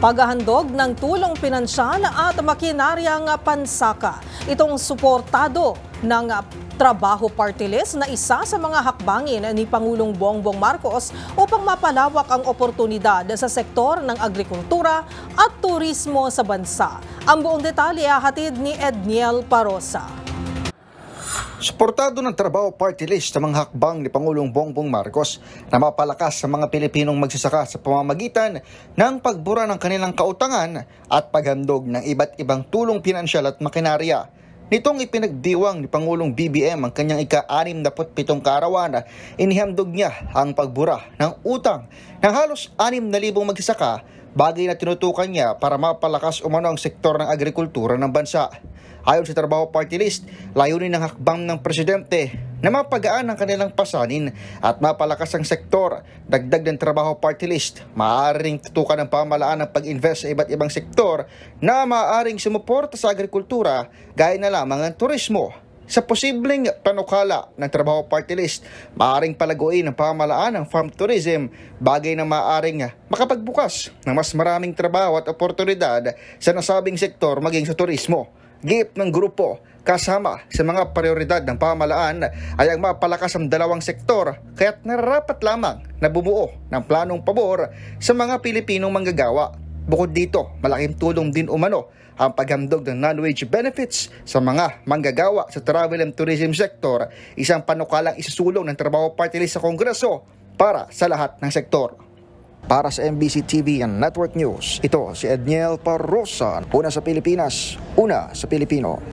Paghahandog ng tulong pinansyal at makinaryang pansaka. Itong suportado ng Trabaho Party List na isa sa mga hakbangin ni Pangulong Bongbong Marcos upang mapalawak ang oportunidad sa sektor ng agrikultura at turismo sa bansa. Ang buong detalye hatid ni Edniel Parosa. Suportado ng Trabaho Party List sa mga hakbang ni Pangulong Bongbong Marcos na mapalakas sa mga Pilipinong magsasaka sa pamamagitan ng pagbura ng kanilang kautangan at paghandog ng iba't ibang tulong pinansyal at makinarya. Nitong ipinagdiwang ni Pangulong BBM ang kanyang ika-67 kaarawan, inihandog niya ang pagbura ng utang ng halos 6,000 magsasaka, bagay na tinutukan niya para mapalakas umano ang sektor ng agrikultura ng bansa. Ayon sa Trabaho Party List, layunin ng hakbang ng presidente na mapagaan ang kanilang pasanin at mapalakas ang sektor. Dagdag ng Trabaho Party List, maaaring tutukan ng pamahalaan ng pag-invest sa iba't ibang sektor na maaaring sumuporta sa agrikultura gaya na lamang ang turismo. Sa posibleng panukala ng Trabaho Party List, maaaring palaguin ng pamahalaan ng farm tourism, bagay na maaaring makapagbukas ng mas maraming trabaho at oportunidad sa nasabing sektor maging sa turismo. Giit ng grupo, kasama sa mga prioridad ng pamahalaan ay ang mapalakas ang dalawang sektor, kaya't nararapat lamang na bumuo ng planong pabor sa mga Pilipinong manggagawa. Bukod dito, malaking tulong din umano ang paghandog ng non-wage benefits sa mga manggagawa sa travel and tourism sector, isang panukalang isusulong ng Trabaho Party List sa Kongreso para sa lahat ng sektor. Para sa MBC TV and Network News, ito si Edniel Parosa. Una sa Pilipinas, una sa Pilipino.